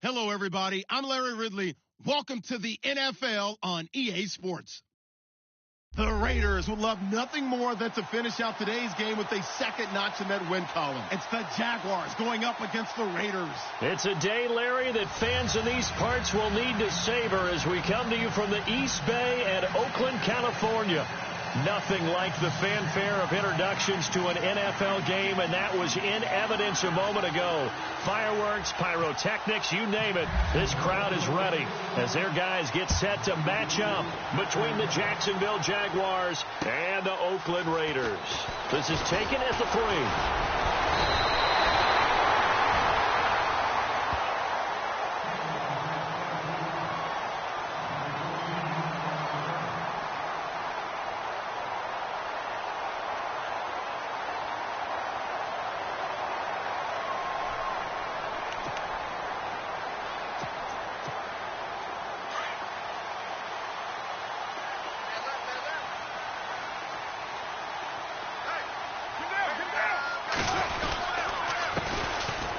Hello, everybody. I'm Larry Ridley. Welcome to the NFL on EA Sports. The Raiders would love nothing more than to finish out today's game with a second notch in that win column. It's the Jaguars going up against the Raiders. It's a day, Larry, that fans in these parts will need to savor as we come to you from the East Bay and Oakland, California. Nothing like the fanfare of introductions to an NFL game, and that was in evidence a moment ago. Fireworks, pyrotechnics, you name it. This crowd is ready as their guys get set to match up between the Jacksonville Jaguars and the Oakland Raiders. This is taken at the 3.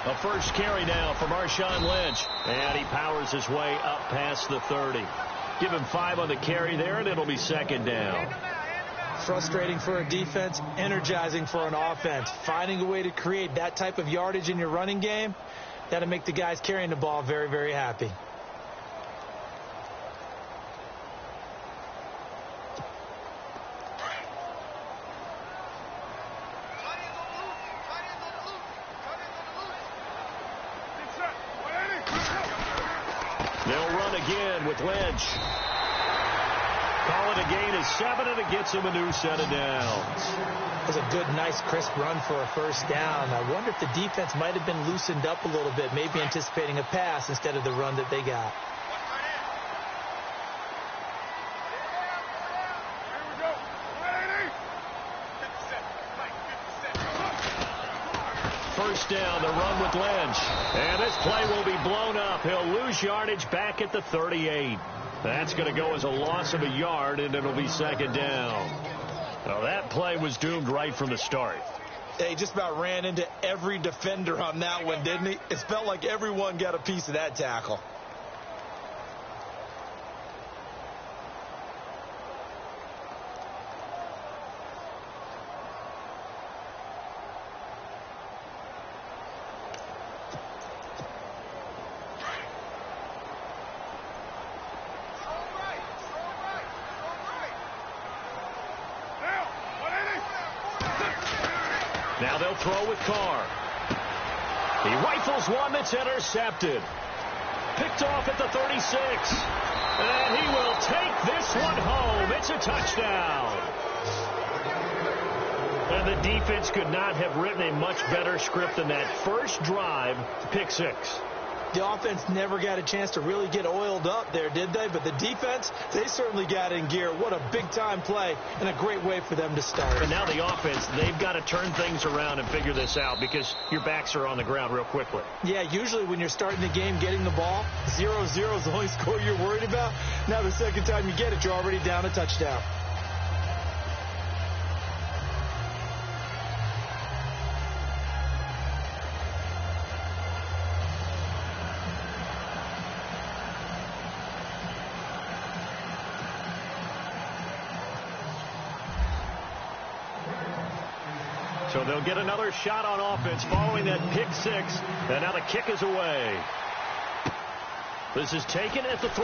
A first carry now for Marshawn Lynch, and he powers his way up past the 30. Give him 5 on the carry there, and it'll be second down. Frustrating for a defense, energizing for an offense. Finding a way to create that type of yardage in your running game, that'll make the guys carrying the ball very, very happy. They'll run again with Lynch. Call it a gain of 7, and it gets him a new set of downs. That was a good, nice, crisp run for a first down. I wonder if the defense might have been loosened up a little bit, maybe anticipating a pass instead of the run that they got. First down, the run with Lynch. And this play will be blown up. He'll lose yardage back at the 38. That's going to go as a loss of a yard, and it'll be second down. Well, that play was doomed right from the start. He just about ran into every defender on that one, didn't he? It felt like everyone got a piece of that tackle. Now they'll throw with Carr. He rifles one that's intercepted. Picked off at the 36. And he will take this one home. It's a touchdown. And the defense could not have written a much better script than that first drive, pick 6. The offense never got a chance to really get oiled up there, did they? But the defense, they certainly got in gear. What a big-time play and a great way for them to start. And now the offense, they've got to turn things around and figure this out because your backs are on the ground real quickly. Yeah, usually when you're starting the game getting the ball, 0-0 is the only score you're worried about. Now the second time you get it, you're already down a touchdown. So they'll get another shot on offense following that pick 6. And now the kick is away. This is taken at the 3.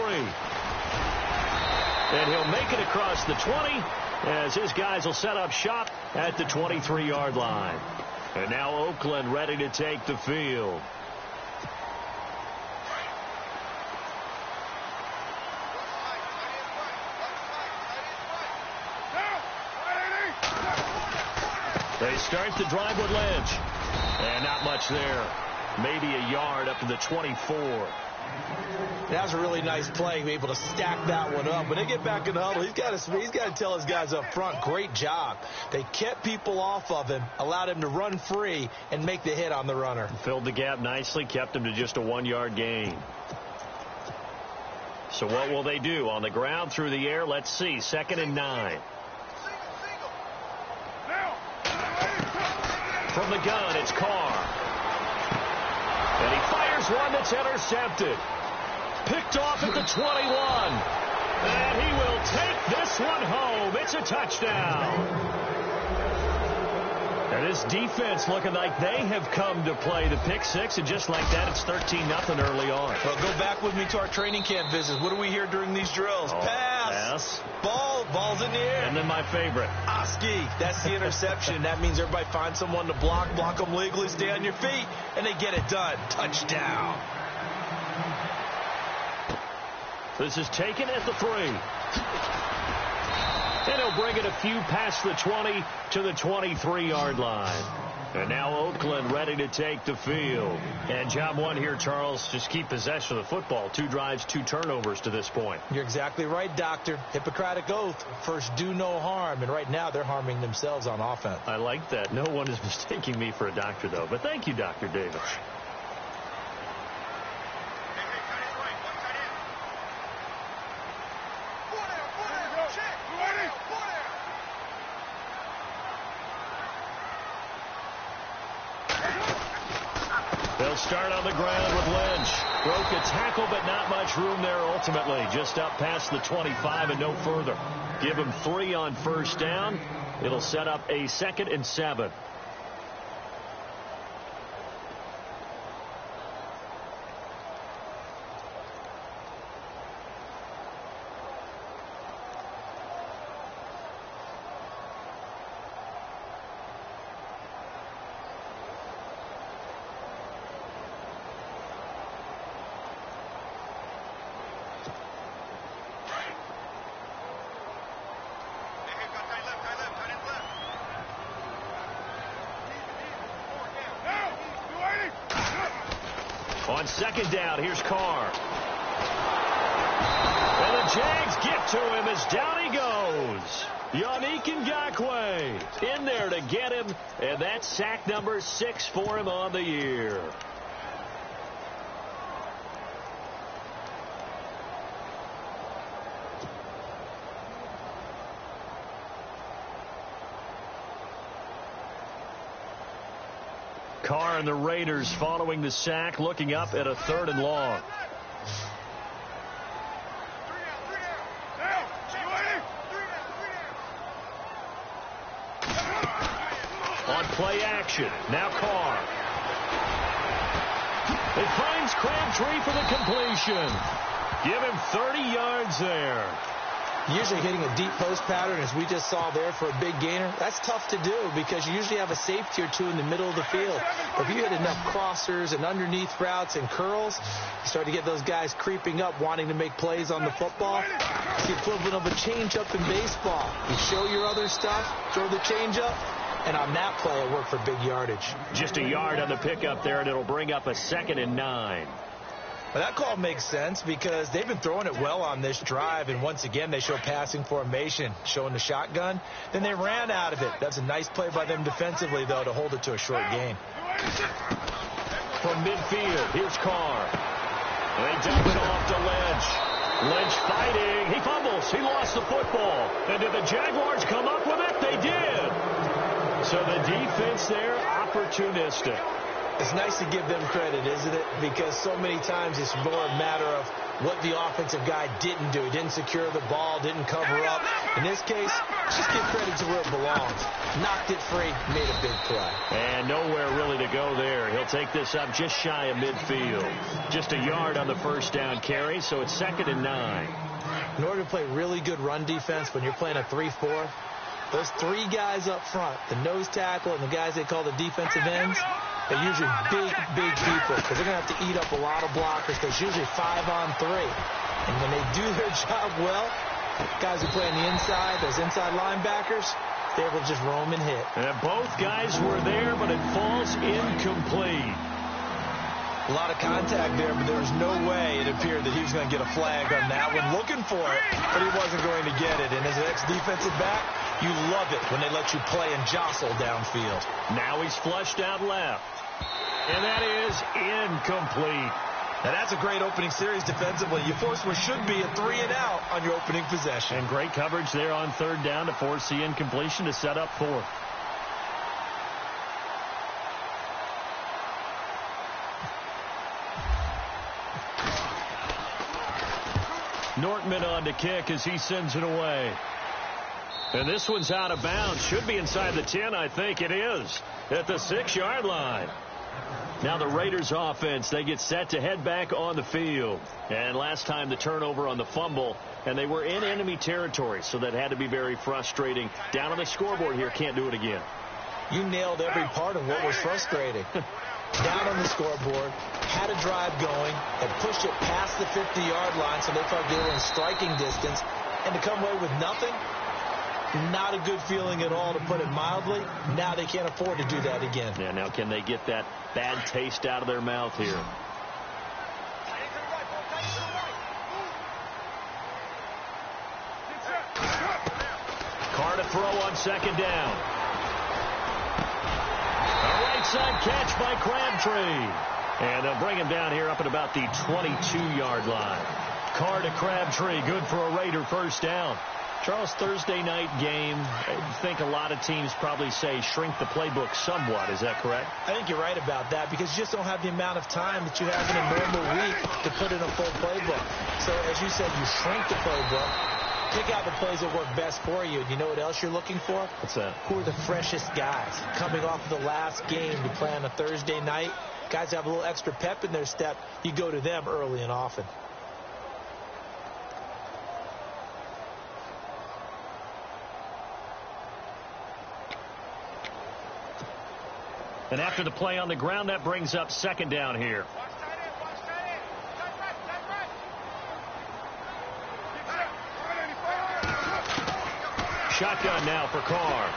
And he'll make it across the 20 as his guys will set up shop at the 23-yard line. And now Oakland ready to take the field. They start the drive with Lynch. And not much there. Maybe a yard up to the 24. That was a really nice play, able to stack that one up. When they get back in the huddle, he's got to tell his guys up front, great job. They kept people off of him, allowed him to run free, and make the hit on the runner. Filled the gap nicely, kept him to just a 1-yard gain. So what will they do? On the ground, through the air, let's see. 2nd and 9. From the gun, it's Carr. And he fires Here's one that's intercepted. Picked off at the 21. And he will take this one home. It's a touchdown. And this defense looking like they have come to play the pick six, and just like that, it's 13-0 early on. Well, go back with me to our training camp visits. What do we hear during these drills? Pass. Ball's in the air. And then my favorite. Oski. That's the interception. That means everybody finds someone to block them legally, stay on your feet, and they get it done. Touchdown. This is taken at the 3. And he'll bring it a few past the 20 to the 23-yard line. And now Oakland ready to take the field. And job one here, Charles, just keep possession of the football. 2 drives, 2 turnovers to this point. You're exactly right, Doctor. Hippocratic oath. First, do no harm. And right now, they're harming themselves on offense. I like that. No one is mistaking me for a doctor, though. But thank you, Dr. Davis. They'll start on the ground with Lynch. Broke a tackle, but not much room there ultimately. Just up past the 25 and no further. Give him 3 on first down. It'll set up a 2nd and 7. On 2nd down, here's Carr. And the Jags get to him as down he goes. Yannick Ngakoue in there to get him, and that's sack number 6 for him on the year. Carr and the Raiders following the sack, looking up at a 3rd and long. On play action, now Carr. It finds Crabtree for the completion. Give him 30 yards there. Usually hitting a deep post pattern, as we just saw there, for a big gainer, that's tough to do because you usually have a safety or 2 in the middle of the field. But if you hit enough crossers and underneath routes and curls, you start to get those guys creeping up, wanting to make plays on the football. It's the equivalent of a changeup in baseball. You show your other stuff, throw the changeup, and on that play, it worked for big yardage. Just a yard on the pickup there, and it'll bring up a 2nd and 9. Well, that call makes sense because they've been throwing it well on this drive, and once again they show passing formation, showing the shotgun. Then they ran out of it. That's a nice play by them defensively, though, to hold it to a short gain. From midfield, here's Carr. They dump it off to Lynch. Lynch fighting. He fumbles. He lost the football. And did the Jaguars come up with it? They did. So the defense there, opportunistic. It's nice to give them credit, isn't it? Because so many times it's more a matter of what the offensive guy didn't do. He didn't secure the ball, didn't cover up. In this case, just give credit to where it belongs. Knocked it free, made a big play. And nowhere really to go there. He'll take this up just shy of midfield. Just a yard on the first down carry, so it's 2nd and 9. In order to play really good run defense when you're playing a 3-4, those 3 guys up front, the nose tackle and the guys they call the defensive ends, they're usually big people because they're going to have to eat up a lot of blockers. There's usually 5 on 3. And when they do their job well, guys who play on the inside, those inside linebackers, they're able to just roam and hit. And both guys were there, but it falls incomplete. A lot of contact there, but there was no way it appeared that he was going to get a flag on that one. Looking for it, but he wasn't going to get it. And as an ex-defensive back, you love it when they let you play and jostle downfield. Now he's flushed out left. And that is incomplete. Now that's a great opening series defensively. You force what should be a 3-and-out on your opening possession. And great coverage there on 3rd down to force the incompletion to set up 4th. Nortman on to kick as he sends it away. And this one's out of bounds. Should be inside the 10, I think it is, at the 6-yard line. Now the Raiders offense, they get set to head back on the field. And last time the turnover on the fumble, and they were in enemy territory, so that had to be very frustrating. Down on the scoreboard here, can't do it again. You nailed every part of what was frustrating. Down on the scoreboard, had a drive going, had pushed it past the 50-yard line, so they felt they were in striking distance, and to come away with nothing, not a good feeling at all, to put it mildly. Now they can't afford to do that again. Yeah, now can they get that bad taste out of their mouth here? Carr to throw on 2nd down. A right side catch by Crabtree. And they'll bring him down here up at about the 22-yard line. Carr to Crabtree, good for a Raider 1st down. Charles, Thursday night game, I think a lot of teams probably say shrink the playbook somewhat. Is that correct? I think you're right about that, because you just don't have the amount of time that you have in a normal week to put in a full playbook. So, as you said, you shrink the playbook, pick out the plays that work best for you. And you know what else you're looking for? What's that? Who are the freshest guys coming off of the last game to play on a Thursday night? Guys have a little extra pep in their step. You go to them early and often. And after the play on the ground, that brings up 2nd down here. Shotgun now for Carr.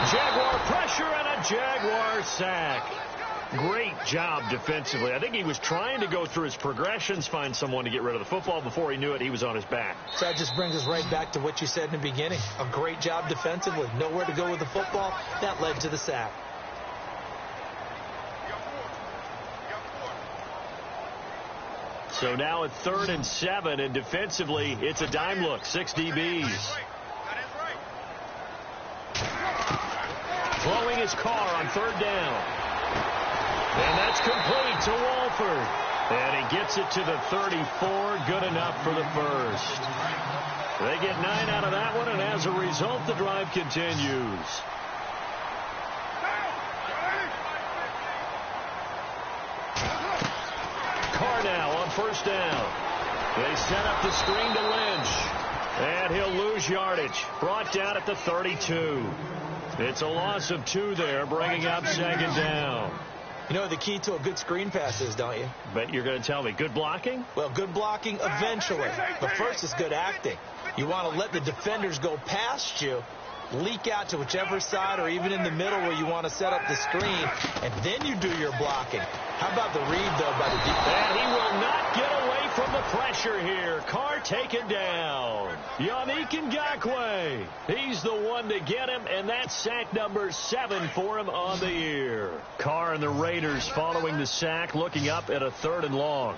Jaguar pressure and a Jaguar sack. Great job defensively. I think he was trying to go through his progressions, find someone to get rid of the football. Before he knew it, he was on his back. So that just brings us right back to what you said in the beginning. A great job defensively. Nowhere to go with the football. That led to the sack. So now at 3rd and 7, and defensively, it's a dime look. 6 DBs. Throwing his Carr on 3rd down. And that's complete to Walford. And he gets it to the 34. Good enough for the 1st. They get 9 out of that one, and as a result, the drive continues. Carr now on 1st down. They set up the screen to Lynch. And he'll lose yardage. Brought down at the 32. It's a loss of 2 there, bringing up 2nd down. You know what the key to a good screen pass is, don't you? Bet you're going to tell me. Good blocking? Well, good blocking eventually. But first is good acting. You want to let the defenders go past you, leak out to whichever side or even in the middle where you want to set up the screen, and then you do your blocking. How about the read, though, by the defense? And he will not get away from the pressure here. Carr taken down. Yannick Ngakoue. He's the one to get him, and that's sack number 7 for him on the year. Carr and the Raiders following the sack, looking up at a 3rd and long.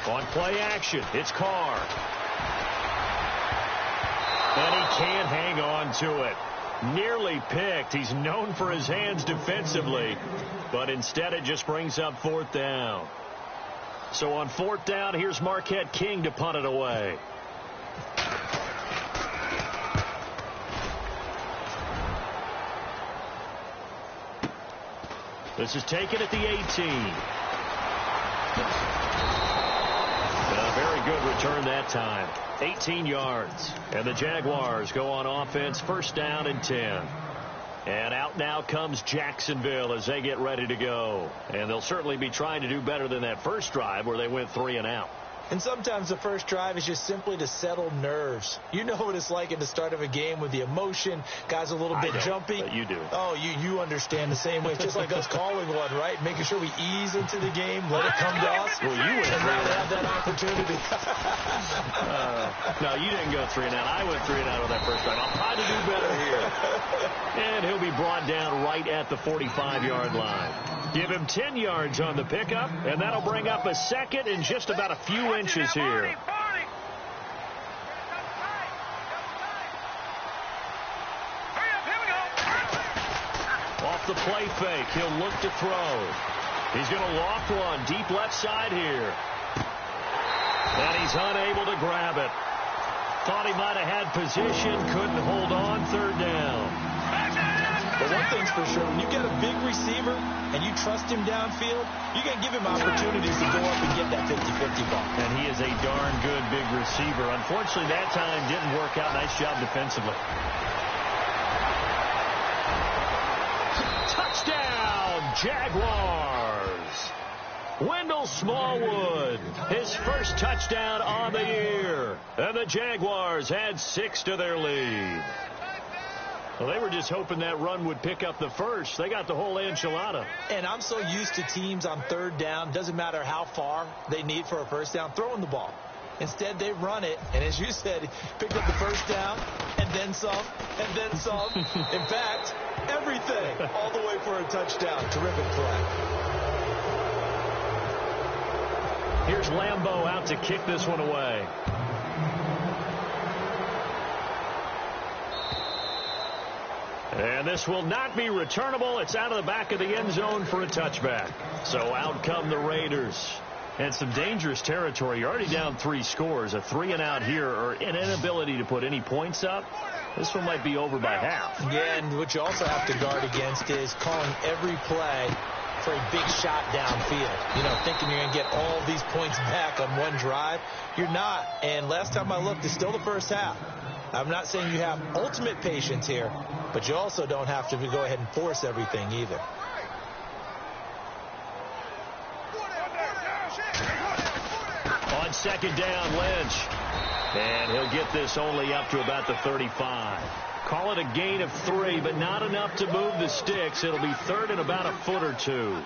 On play action, it's Carr. And he can't hang on to it. Nearly picked. He's known for his hands defensively, but instead it just brings up 4th down. So on 4th down, here's Marquette King to punt it away. This is taken at the 18. A very good return that time. 18 yards. And the Jaguars go on offense, 1st down and 10. And out now comes Jacksonville as they get ready to go. And they'll certainly be trying to do better than that first drive where they went 3 and out. And sometimes the first drive is just simply to settle nerves. You know what it's like at the start of a game with the emotion. Guys a little bit jumpy. But you do. Oh, you understand the same way. It's just like us calling one, right? Making sure we ease into the game, let it come to us. Well, you went and now they have that opportunity. No, you didn't go 3 and out. I went 3 and out on that first drive. I'll try to do better here. And he'll be brought down right at the 45-yard line. Give him 10 yards on the pickup, and that'll bring up a 2nd and just about a few inches here. Off the play fake, he'll look to throw. He's going to loft one deep left side here. And he's unable to grab it. Thought he might have had position, couldn't hold on, third down. But one thing's for sure, when you get a big receiver and you trust him downfield, you're going to give him opportunities to go up and get that 50-50 ball. And he is a darn good big receiver. Unfortunately, that time didn't work out. Nice job defensively. Touchdown, Jaguars. Wendell Smallwood, his first touchdown on the year. And the Jaguars add 6 to their lead. Well, they were just hoping that run would pick up the first. They got the whole enchilada. And I'm so used to teams on third down, doesn't matter how far they need for a first down, throwing the ball. Instead, they run it, and as you said, picked up the first down, and then some, and then some. In fact, everything, all the way for a touchdown. Terrific play. Here's Lambeau out to kick this one away. And this will not be returnable. It's out of the back of the end zone for a touchback. So out come the Raiders. And some dangerous territory. You're already down 3 scores. A 3-and-out here, or an inability to put any points up. This one might be over by half. Yeah, and what you also have to guard against is calling every play for a big shot downfield. You know, thinking you're going to get all these points back on one drive. You're not. And last time I looked, it's still the first half. I'm not saying you have ultimate patience here, but you also don't have to go ahead and force everything either. On second down, Lynch. And he'll get this only up to about the 35. Call it a gain of 3, but not enough to move the sticks. It'll be third and about a foot or 2.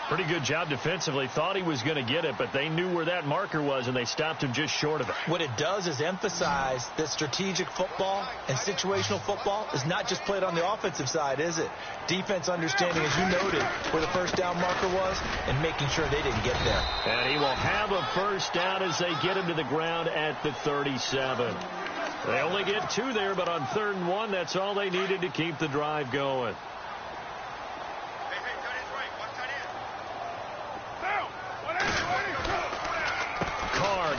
Pretty good job defensively. Thought he was going to get it, but they knew where that marker was, and they stopped him just short of it. What it does is emphasize that strategic football and situational football is not just played on the offensive side, is it? Defense understanding, as you noted, where the first down marker was and making sure they didn't get there. And he will have a first down as they get him to the ground at the 37. They only get 2 there, but on 3rd and 1, that's all they needed to keep the drive going.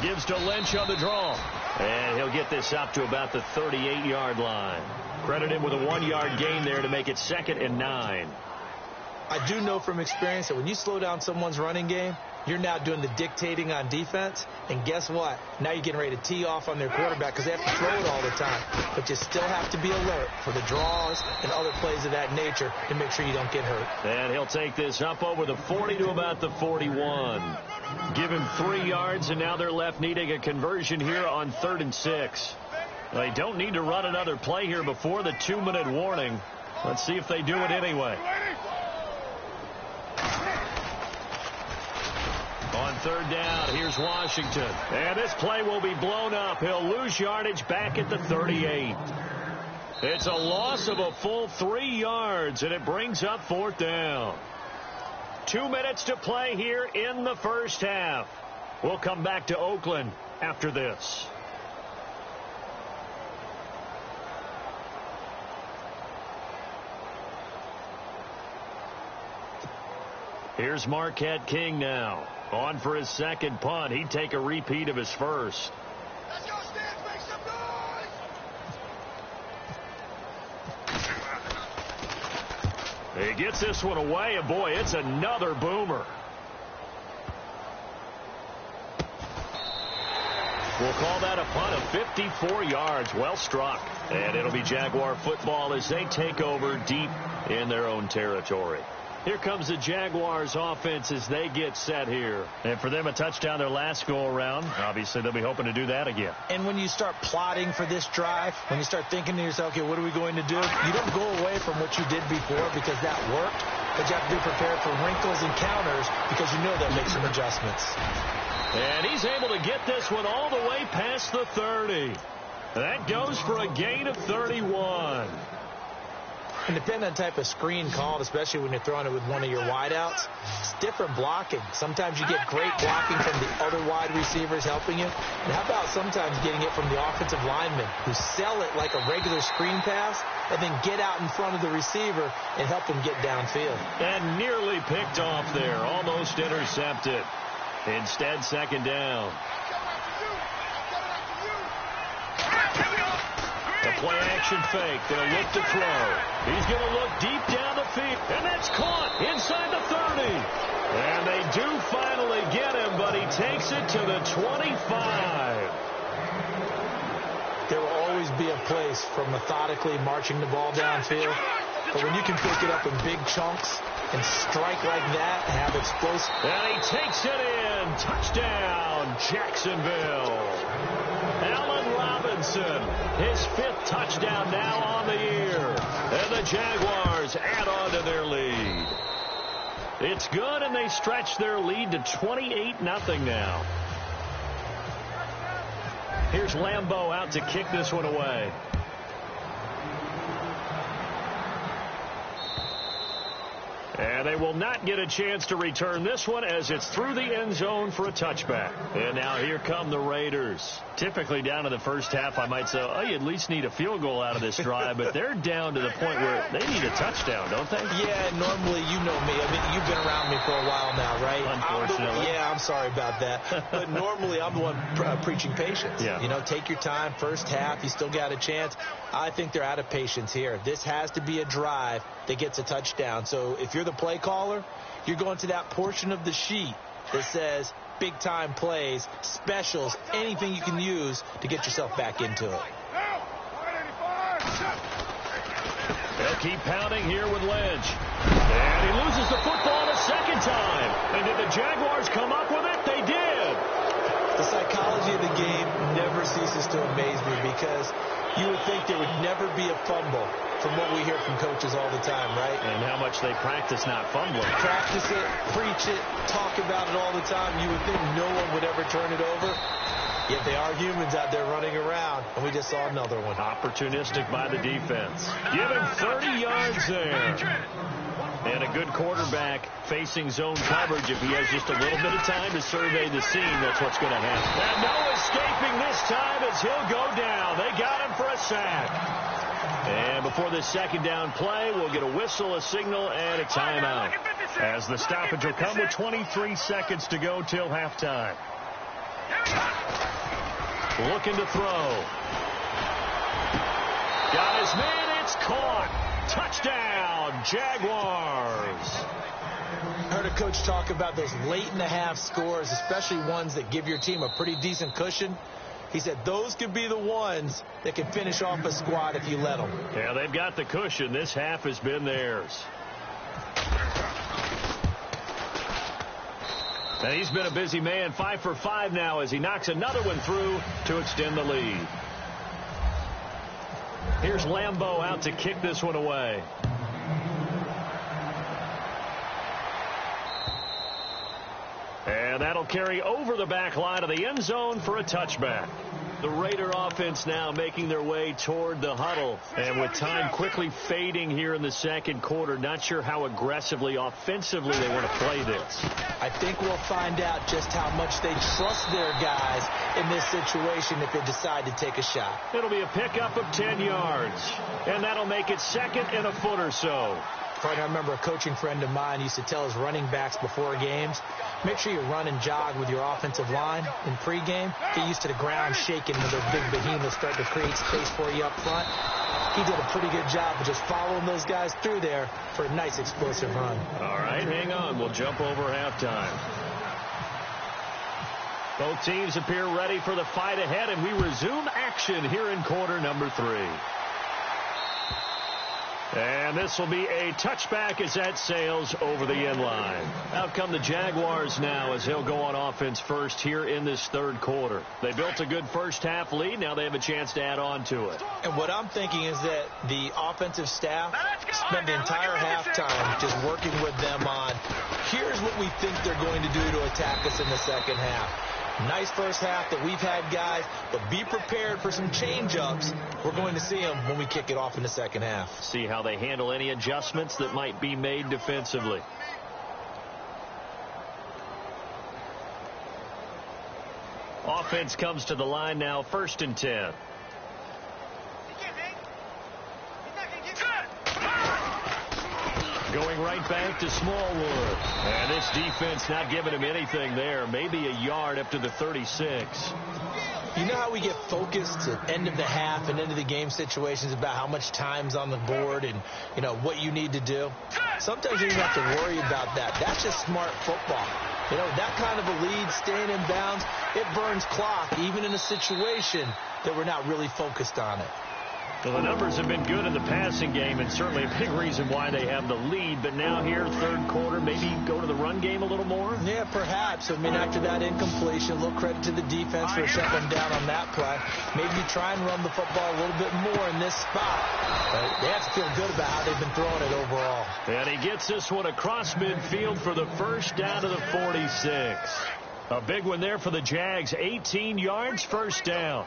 Gives to Lynch on the draw. And he'll get this up to about the 38-yard line. Credit him with a 1-yard gain there to make it 2nd and 9. I do know from experience that when you slow down someone's running game, you're now doing the dictating on defense. And guess what? Now you're getting ready to tee off on their quarterback because they have to throw it all the time. But you still have to be alert for the draws and other plays of that nature to make sure you don't get hurt. And he'll take this up over the 40 to about the 41. Give him 3 yards, and now they're left needing a conversion here on 3rd and 6. They don't need to run another play here before the 2-minute warning. Let's see if they do it anyway. On 3rd down, here's Washington. And this play will be blown up. He'll lose yardage back at the 38. It's a loss of a full 3 yards, and it brings up 4th down. 2 minutes to play here in the first half. We'll come back to Oakland after this. Here's Marquette King now. On for his second punt. He'd take a repeat of his first. Let's go, Stans, make some noise! He gets this one away, and boy, it's another boomer. We'll call that a punt of 54 yards. Well struck. And it'll be Jaguar football as they take over deep in their own territory. Here comes the Jaguars offense as they get set here. And for them, a touchdown their last go-around. Obviously, they'll be hoping to do that again. And when you start plotting for this drive, when you start thinking to yourself, okay, what are we going to do? You don't go away from what you did before because that worked. But you have to be prepared for wrinkles and counters because you know they'll make some adjustments. And he's able to get this one all the way past the 30. That goes for a gain of 31. And depending on the type of screen called, especially when you're throwing it with one of your wideouts, it's different blocking. Sometimes you get great blocking from the other wide receivers helping you. And how about sometimes getting it from the offensive linemen who sell it like a regular screen pass and then get out in front of the receiver and help him get downfield. And nearly picked off there. Almost intercepted. Instead, second down. The play-action fake. They'll look to throw. He's going to look deep down the field. And that's caught inside the 30. And they do finally get him, but he takes it to the 25. There will always be a place for methodically marching the ball downfield. But when you can pick it up in big chunks and strike like that and have explosive. And he takes it in. Touchdown, Jacksonville. Allen Robinson, his 5th touchdown now on the year. And the Jaguars add on to their lead. It's good, and they stretch their lead to 28-0 now. Here's Lambeau out to kick this one away. And they will not get a chance to return this one as it's through the end zone for a touchback. And now here come the Raiders. Typically down in the first half, I might say, oh, you at least need a field goal out of this drive. But they're down to the point where they need a touchdown, don't they? Yeah, normally, you know me. I mean, you've been around me for a while now, right? Unfortunately. I'm sorry about that. But normally, I'm the one preaching patience. Yeah. You know, take your time. First half, you still got a chance. I think they're out of patience here. This has to be a drive that gets a touchdown. So if you're the play caller, you're going to that portion of the sheet that says big time plays, specials, anything you can use to get yourself back into it. They'll keep pounding here with Lynch. And he loses the football a second time. And did the Jaguars come up with it? They did. The psychology of the game never ceases to amaze me because you would think there would never be a fumble from what we hear from coaches all the time, right? And how much they practice not fumbling. Practice it, preach it, talk about it all the time. You would think no one would ever turn it over. Yet they are humans out there running around, and we just saw another one. Opportunistic by the defense. Give him 30 yards there. And a good quarterback facing zone coverage. If he has just a little bit of time to survey the scene, that's what's going to happen. And no escaping this time as he'll go down. They got him for a sack. And before this second down play, we'll get a whistle, a signal, and a timeout. As the stoppage will come with 23 seconds to go till halftime. Looking to throw. Got his man, it's caught. Touchdown, Jaguars. Heard a coach talk about those late in the half scores, especially ones that give your team a pretty decent cushion. He said those could be the ones that can finish off a squad if you let them. Yeah, they've got the cushion. This half has been theirs. And he's been a busy man, 5 for 5 now as he knocks another one through to extend the lead. Here's Lambeau out to kick this one away. And that'll carry over the back line of the end zone for a touchback. The Raider offense now making their way toward the huddle. And with time quickly fading here in the second quarter, not sure how aggressively, offensively they want to play this. I think we'll find out just how much they trust their guys in this situation if they decide to take a shot. It'll be a pickup of 10 yards. And that'll make it second and a foot or so. I remember a coaching friend of mine used to tell his running backs before games, make sure you run and jog with your offensive line in pregame. Get used to the ground shaking when those big behemoths start to create space for you up front. He did a pretty good job of just following those guys through there for a nice explosive run. All right, hang on. We'll jump over halftime. Both teams appear ready for the fight ahead, and we resume action here in quarter number 3. And this will be a touchback as that sails over the end line. Out come the Jaguars now as they'll go on offense first here in this third quarter. They built a good first half lead. Now they have a chance to add on to it. And what I'm thinking is that the offensive staff spend the entire halftime just working with them on, here's what we think they're going to do to attack us in the second half. Nice first half that we've had, guys, but be prepared for some change-ups. We're going to see them when we kick it off in the second half. See how they handle any adjustments that might be made defensively. Offense comes to the line now, 1st and 10. Going right back to Smallwood. And this defense not giving him anything there. Maybe a yard up to the 36. You know how we get focused at end of the half and end of the game situations about how much time's on the board and, you know, what you need to do? Sometimes you don't have to worry about that. That's just smart football. You know, that kind of a lead, staying in bounds, it burns clock, even in a situation that we're not really focused on it. Well, the numbers have been good in the passing game, and certainly a big reason why they have the lead. But now here, third quarter, maybe go to the run game a little more? Yeah, perhaps. I mean, after that incompletion, a little credit to the defense for shutting them down on that play. Maybe try and run the football a little bit more in this spot. But they have to feel good about how they've been throwing it overall. And he gets this one across midfield for the first down to the 46. A big one there for the Jags. 18 yards, first down.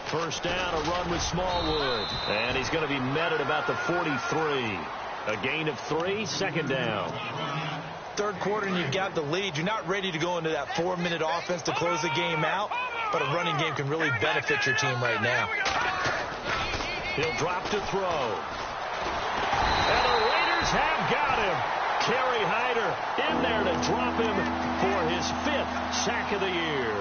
First down, a run with Smallwood. And he's going to be met at about the 43. A gain of 3, second down. Third quarter and you've got the lead. You're not ready to go into that 4-minute offense to close the game out, but a running game can really benefit your team right now. He'll drop to throw. And the Raiders have got him. Kerry Hyder in there to drop him for his 5th sack of the year.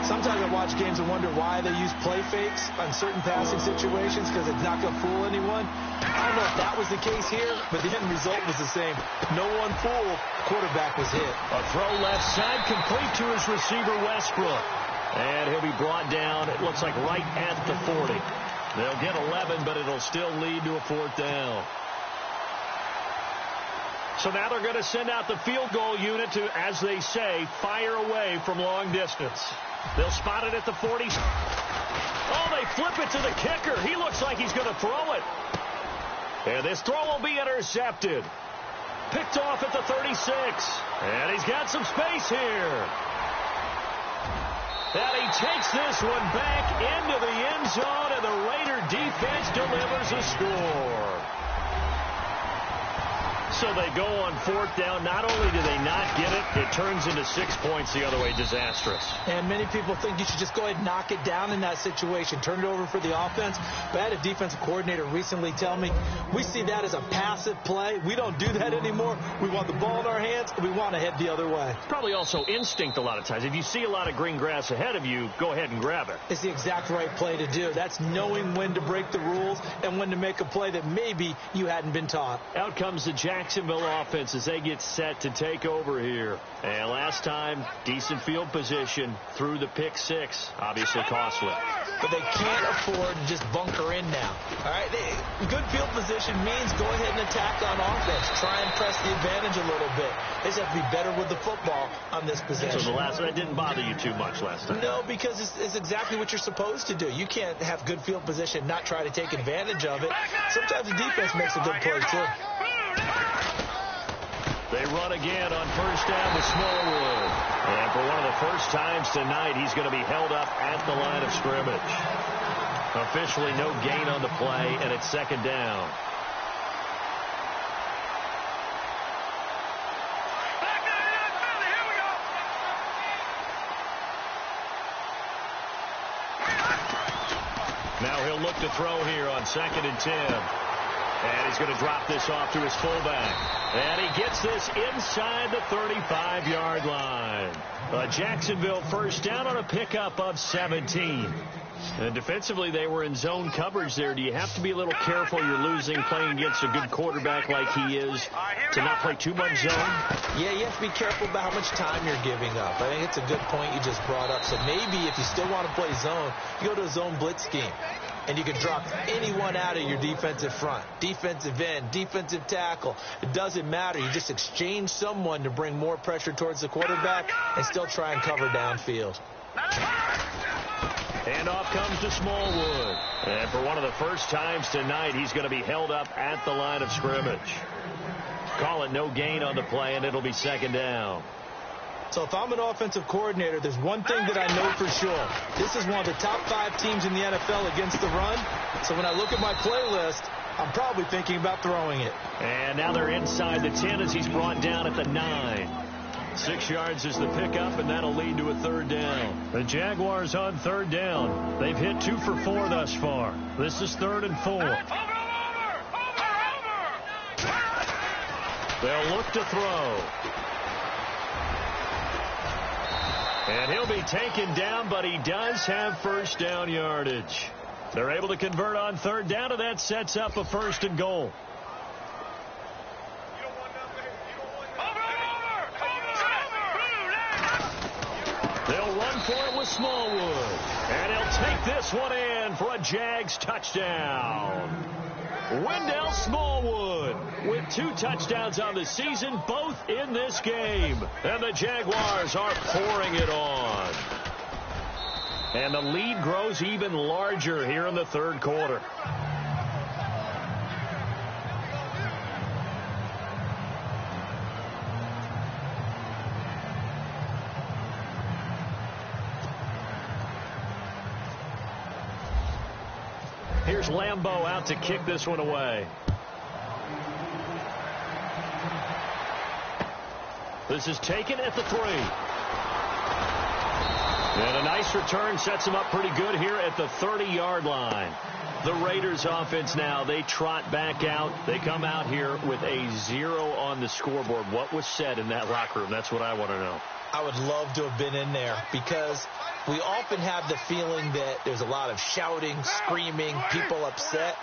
Sometimes I watch games and wonder why they use play fakes on certain passing situations because it's not going to fool anyone. I don't know if that was the case here, but the end result was the same. No one fooled. Quarterback was hit. A throw left side complete to his receiver, Westbrook. And he'll be brought down, it looks like, right at the 40. They'll get 11, but it'll still lead to a 4th down. So now they're going to send out the field goal unit to, as they say, fire away from long distance. They'll spot it at the 40. Oh, they flip it to the kicker. He looks like he's going to throw it. And this throw will be intercepted. Picked off at the 36. And he's got some space here. And he takes this one back into the end zone, and the Raider defense delivers a score. So they go on 4th down. Not only do they not get it, it turns into 6 points the other way. Disastrous. And many people think you should just go ahead and knock it down in that situation. Turn it over for the offense. But I had a defensive coordinator recently tell me, we see that as a passive play. We don't do that anymore. We want the ball in our hands, and we want to head the other way. Probably also instinct a lot of times. If you see a lot of green grass ahead of you, go ahead and grab it. It's the exact right play to do. That's knowing when to break the rules and when to make a play that maybe you hadn't been taught. Out comes the Jacksonville offense as they get set to take over here. And last time, decent field position through the pick 6. Obviously costly. But they can't afford to just bunker in now. All right, good field position means go ahead and attack on offense. Try and press the advantage a little bit. They just have to be better with the football on this possession. So that didn't bother you too much last time? No, because it's exactly what you're supposed to do. You can't have good field position, not try to take advantage of it. Sometimes the defense makes a good play, too. They run again on first down with Smallwood. And for one of the first times tonight, he's going to be held up at the line of scrimmage. Officially no gain on the play, and it's second down. Now he'll look to throw here on 2nd and 10. And he's going to drop this off to his fullback. And he gets this inside the 35-yard line. Jacksonville first down on a pickup of 17. And defensively, they were in zone coverage there. Do you have to be a little careful? You're losing playing against a good quarterback like he is to not play too much zone? Yeah, you have to be careful about how much time you're giving up. I think it's a good point you just brought up. So maybe if you still want to play zone, you go to a zone blitz scheme. And you can drop anyone out of your defensive front. Defensive end, defensive tackle. It doesn't matter. You just exchange someone to bring more pressure towards the quarterback and still try and cover downfield. Handoff comes to Smallwood. And for one of the first times tonight, he's going to be held up at the line of scrimmage. Call it no gain on the play, and it'll be second down. So if I'm an offensive coordinator, there's one thing that I know for sure. This is one of the top 5 teams in the NFL against the run. So when I look at my playlist, I'm probably thinking about throwing it. And now they're inside the 10 as he's brought down at the 9. 6 yards is the pickup, and that'll lead to a third down. The Jaguars on third down. They've hit 2 for 4 thus far. This is 3rd and 4. They'll look to throw. And he'll be taken down, but he does have first down yardage. They're able to convert on third down, and that sets up a 1st and goal. They'll run for it with Smallwood. And he'll take this one in for a Jags touchdown. Wendell Smallwood with 2 touchdowns on the season, both in this game. And the Jaguars are pouring it on. And the lead grows even larger here in the third quarter. Here's Lambeau out to kick this one away. This is taken at the 3. And a nice return sets him up pretty good here at the 30-yard line. The Raiders offense now, they trot back out. They come out here with a 0 on the scoreboard. What was said in that locker room? That's what I want to know. I would love to have been in there because we often have the feeling that there's a lot of shouting, screaming, people upset.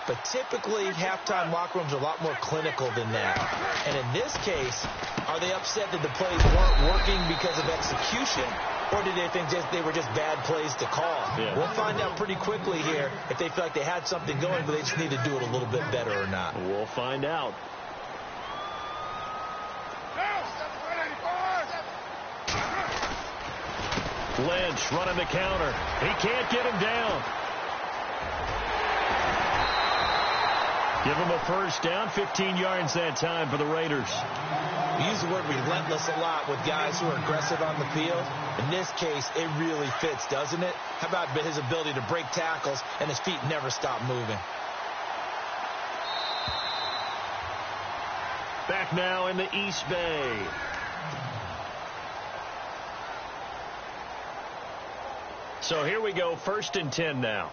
But typically, halftime locker rooms are a lot more clinical than that. And in this case, are they upset that the plays weren't working because of execution? Or did they think they were just bad plays to call? Yeah. We'll find out pretty quickly here if they feel like they had something going, but they just need to do it a little bit better or not. We'll find out. Lynch running the counter. He can't get him down. Give him a first down, 15 yards that time for the Raiders. We use the word relentless a lot with guys who are aggressive on the field. In this case, it really fits, doesn't it? How about his ability to break tackles and his feet never stop moving? Back now in the East Bay. So here we go, 1st and 10 now.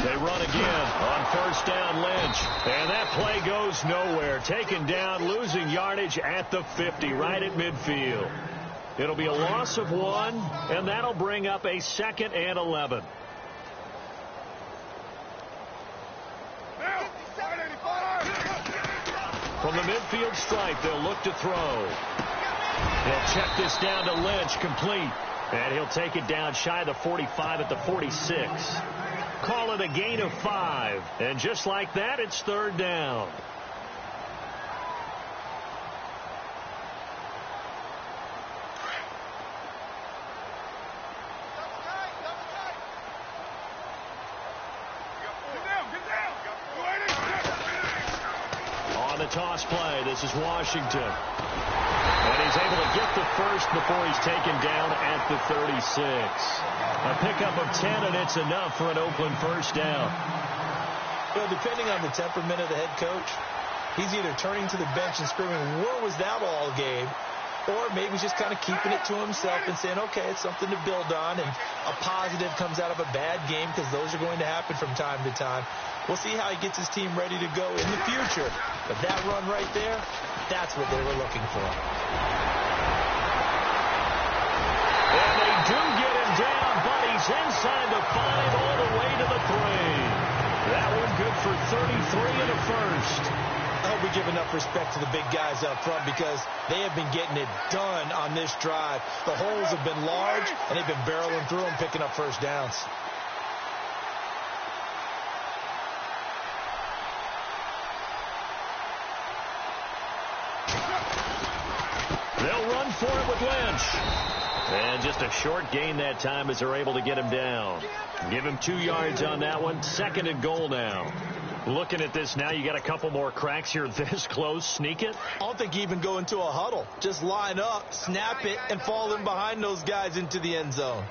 They run again on 1st down, Lynch. And that play goes nowhere. Taken down, losing yardage at the 50, right at midfield. It'll be a loss of 1, and that'll bring up a 2nd and 11. From the midfield stripe, they'll look to throw. They'll check this down to Lynch, complete. And he'll take it down shy of the 45 at the 46. Call it a gain of 5. And just like that, it's 3rd down. On the toss play, this is Washington. And he's able to get the first before he's taken down at the 36. A pickup of 10, and it's enough for an Oakland first down. Well, depending on the temperament of the head coach, he's either turning to the bench and screaming, "Where was that all game?" Or maybe he's just kind of keeping it to himself and saying, okay, it's something to build on, and a positive comes out of a bad game because those are going to happen from time to time. We'll see how he gets his team ready to go in the future. But that run right there, that's what they were looking for. And they do get him down, but he's inside the 5 all the way to the 3. That one good for 33 and a first. I hope we give enough respect to the big guys up front because they have been getting it done on this drive. The holes have been large, and they've been barreling through them, picking up first downs. They'll run for it with Lynch. And just a short gain that time as they're able to get him down. Give him 2 yards on that one. 2nd and goal now. Looking at this now, you got a couple more cracks here this close. Sneak it. I don't think you even go into a huddle. Just line up, snap it, and fall in behind those guys into the end zone.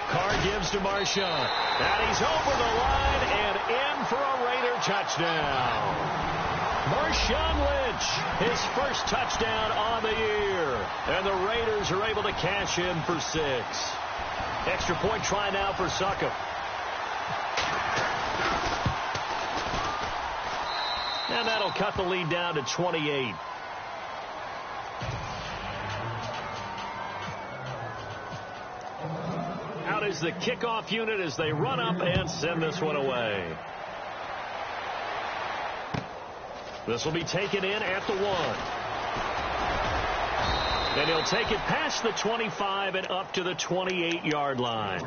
Carr gives to Marshawn. And he's over the line and in for a Raider touchdown. Marshawn Lynch, his first touchdown on the year. And the Raiders are able to cash in for 6. Extra point try now for Succop. And that'll cut the lead down to 28. Out is the kickoff unit as they run up and send this one away. This will be taken in at the 1. And he'll take it past the 25 and up to the 28-yard line.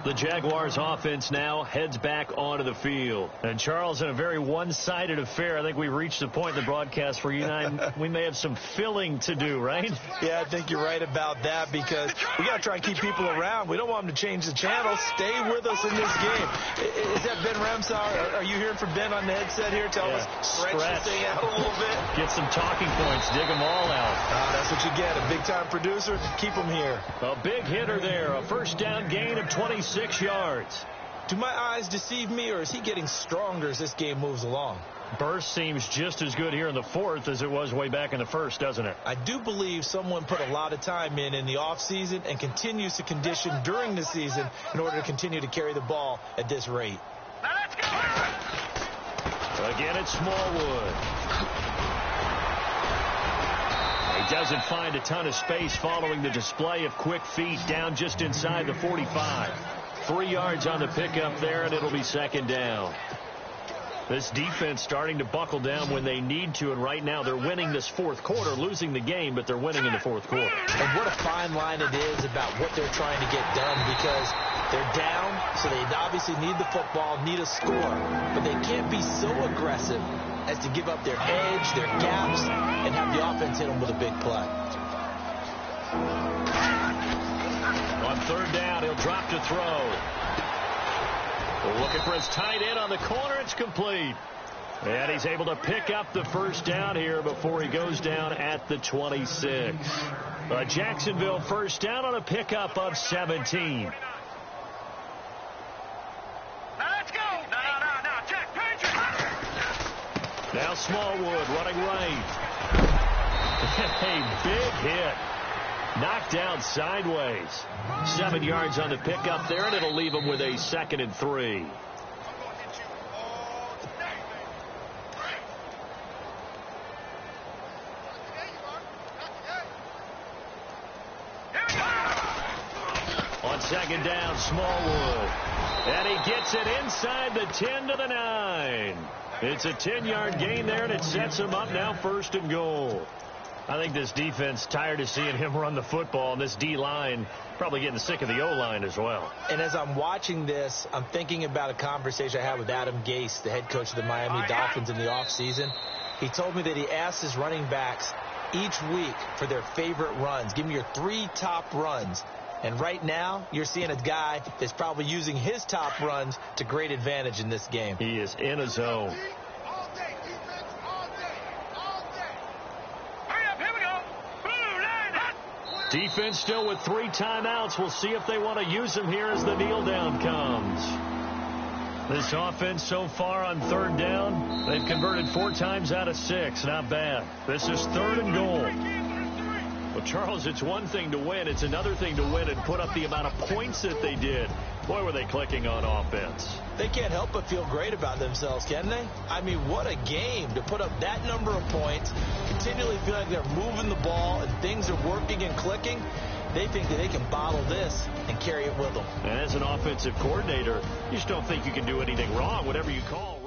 The Jaguars offense now heads back onto the field. And Charles, in a very one-sided affair, I think we reached the point in the broadcast where you and I, we may have some filling to do, right? Yeah, I think you're right about that because we got to try and keep people around. We don't want them to change the channel. Stay with us in this game. Is that Ben Ramsauer? Are you hearing from Ben on the headset here? Tell us, stretch this thing out a little bit. Get some talking points. Dig them all out. That's what you get. A big-time producer. Keep them here. A big hitter there. A first down gain of 26 yards. Do my eyes deceive me, or is he getting stronger as this game moves along? Burst seems just as good here in the 4th as it was way back in the 1st, doesn't it? I do believe someone put a lot of time in the offseason and continues to condition during the season in order to continue to carry the ball at this rate. Now let's go. Again, it's Smallwood. He doesn't find a ton of space following the display of quick feet down just inside the 45. 3 yards on the pickup there, and it'll be 2nd down. This defense starting to buckle down when they need to, and right now they're winning this 4th quarter, losing the game, but they're winning in the 4th quarter. And what a fine line it is about what they're trying to get done because they're down, so they obviously need the football, need a score, but they can't be so aggressive as to give up their edge, their gaps, and have the offense hit them with a big play. On 3rd down, he'll drop to throw. Looking for his tight end on the corner. It's complete. And he's able to pick up the first down here before he goes down at the 26. A Jacksonville first down on a pickup of 17. Now let's go. No, Jack, Patriot. Now Smallwood running right. A big hit. Knocked down sideways. 7 yards on the pickup there, and it'll leave him with a 2nd and 3. On 2nd down, Smallwood. And he gets it inside the 10 to the 9. It's a 10-yard gain there, and it sets him up now 1st and goal. I think this defense tired of seeing him run the football, and this D-line probably getting sick of the O-line as well. And as I'm watching this, I'm thinking about a conversation I had with Adam Gase, the head coach of the Miami Dolphins in the offseason. He told me that he asked his running backs each week for their favorite runs. Give me your 3 top runs. And right now, you're seeing a guy that's probably using his top runs to great advantage in this game. He is in a zone. All day, defense, all day, all day. Hurry up, here we go. Blue line hot. Defense still with 3 timeouts. We'll see if they want to use them here as the kneel down comes. This offense so far on 3rd down, they've converted 4 times out of 6. Not bad. This is 3rd and goal. Well, Charles, it's one thing to win. It's another thing to win and put up the amount of points that they did. Boy, were they clicking on offense. They can't help but feel great about themselves, can they? I mean, what a game to put up that number of points, continually feel like they're moving the ball and things are working and clicking. They think that they can bottle this and carry it with them. And as an offensive coordinator, you just don't think you can do anything wrong. Whatever you call